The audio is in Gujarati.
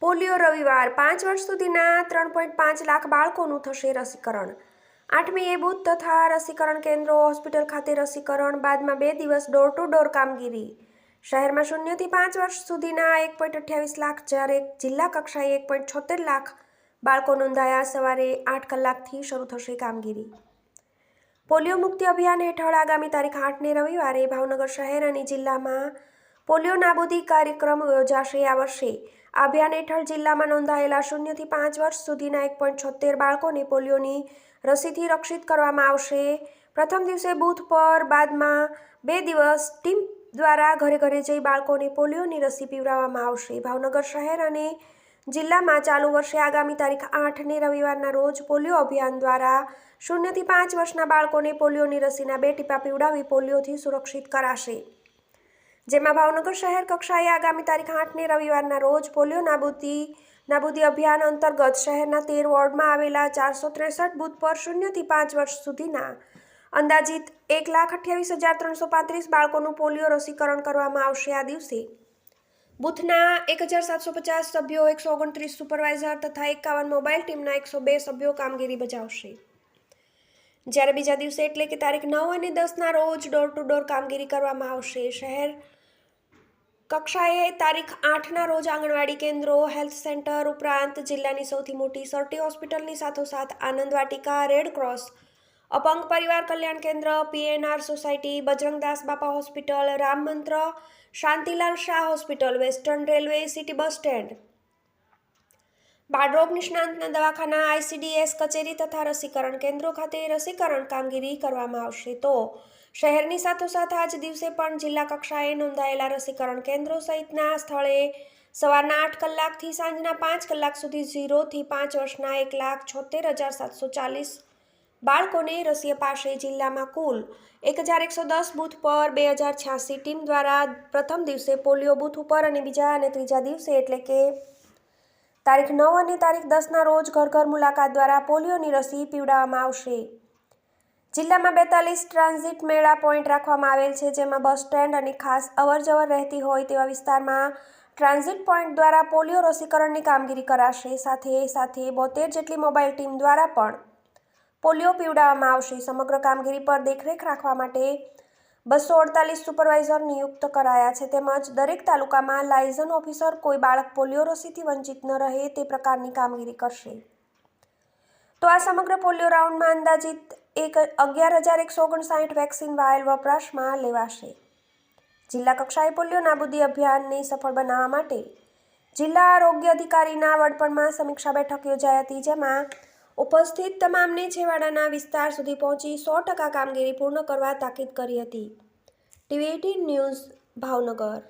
પોલિયો રવિવાર 5 વર્ષ સુધીના 3.5 લાખ બાળકોનું થશે રસીકરણ। 8મીએ બુથ તથા રસીકરણ કેન્દ્રો, હોસ્પિટલ ખાતે રસીકરણ બાદમાં 2 દિવસ ડોર ટુ ડોર કામગીરી। શહેરમાં 0 થી 5 વર્ષ સુધીના 1.28 લાખ જ્યારે જિલ્લા કક્ષાએ 1.76 લાખ બાળકો નોંધાયા। સવારે 8 કલાકથી શરૂ થશે કામગીરી। પોલિયો મુક્તિ અભિયાન હેઠળ આગામી તારીખ 8ને રવિવારે ભાવનગર શહેર અને જિલ્લામાં પોલિયો નાબૂદી કાર્યક્રમ યોજાશે। આ વર્ષે આ અભિયાન હેઠળ જિલ્લામાં નોંધાયેલા 0 થી 5 વર્ષ સુધીના 1.76 બાળકોને પોલિયોની રસીથી રક્ષિત કરવામાં આવશે। પ્રથમ દિવસે બૂથ પર, બાદમાં 2 દિવસ ટીમ દ્વારા ઘરે ઘરે જઈ બાળકોને પોલિયોની રસી પીવડાવવામાં આવશે। ભાવનગર શહેર અને જિલ્લામાં ચાલુ વર્ષે આગામી તારીખ 8ને રવિવારના રોજ પોલિયો અભિયાન દ્વારા 0 થી 5 વર્ષના બાળકોને પોલિયોની રસીના 2 ટીપા પીવડાવી પોલિયોથી સુરક્ષિત કરાશે। જેમાં ભાવનગર શહેર કક્ષાએ આગામી તારીખ 8ને રવિવારના રોજ પોલિયો નાબૂદી અભિયાન અંતર્ગત શહેરના 13 વોર્ડમાં આવેલા 463 બૂથ પર 0 થી 5 વર્ષ સુધીના અંદાજિત 1,28,335 બાળકોનું પોલિયો રસીકરણ કરવામાં આવશે। આ દિવસે બૂથના 1,750 સભ્યો, 129 સુપરવાઇઝર તથા 51 મોબાઈલ ટીમના 102 સભ્યો કામગીરી બજાવશે। જ્યારે બીજા દિવસે એટલે કે તારીખ 9 અને 10ના રોજ ડોર ટુ ડોર કામગીરી કરવામાં આવશે। શહેર કક્ષાએ તારીખ 8ના રોજ આંગણવાડી કેન્દ્રો, હેલ્થ સેન્ટર ઉપરાંત જિલ્લાની સૌથી મોટી સરટી હોસ્પિટલની સાથોસાથ આનંદ વાટિકા, રેડક્રોસ, અપંગ પરિવાર કલ્યાણ કેન્દ્ર, PNR સોસાયટી, બજરંગદાસ બાપા hospital, Ram Mantra, Shantilal Shah hospital, western railway, city bus stand, બાળરોગ નિષ્ણાંતના દવાખાના, ICDS કચેરી તથા રસીકરણ કેન્દ્રો ખાતે રસીકરણ કામગીરી કરવામાં આવશે। તો શહેરની સાથોસાથ આજ દિવસે પણ જિલ્લા કક્ષાએ નોંધાયેલા રસીકરણ કેન્દ્રો સહિતના સ્થળે સવારના 8 કલાકથી સાંજના 5 કલાક સુધી 0 થી 5 વર્ષના 1,76,740 બાળકોને રસી અપાશે। જિલ્લામાં કુલ 1,110 બૂથ પર 2,086 ટીમ દ્વારા પ્રથમ દિવસે પોલિયો બૂથ ઉપર અને બીજા અને ત્રીજા દિવસે એટલે કે તારીખ 9 અને તારીખ 10ના રોજ ઘર ઘર મુલાકાત દ્વારા પોલિયોની રસી પીવડાવવામાં આવશે। જિલ્લામાં 42 ટ્રાન્ઝિટ મેળા પોઈન્ટ રાખવામાં આવેલ છે, જેમાં બસ સ્ટેન્ડ અને ખાસ અવરજવર રહેતી હોય તેવા વિસ્તારમાં ટ્રાન્ઝિટ પોઈન્ટ દ્વારા પોલિયો રસીકરણની કામગીરી કરાશે। સાથે 72 જેટલી મોબાઈલ ટીમ દ્વારા પણ પોલિયો પીવડાવવામાં આવશે। સમગ્ર કામગીરી પર દેખરેખ રાખવા માટે 248 સુપરવાઇઝર નિયુક્ત કરાયા છે, તેમજ દરેક તાલુકામાં લાયઝન ઓફિસર કોઈ બાળક પોલિયો રસીથી વંચિત ન રહે તે પ્રકારની કામગીરી કરશે। તો આ સમગ્ર પોલિયો રાઉન્ડમાં અંદાજિત 11,159 વેક્સિન વાયલ વપરાશમાં લેવાશે। જિલ્લા કક્ષાએ પોલિયો નાબૂદી અભિયાનને સફળ બનાવવા માટે જિલ્લા આરોગ્ય અધિકારીના વડપણમાં સમીક્ષા બેઠક યોજાઈ હતી, જેમાં ઉપસ્થિત તમામને છેવાડાના વિસ્તાર સુધી પહોંચી 100% કામગીરી પૂર્ણ કરવા તાકીદ કરી હતી। TV18 news Bhavnagar.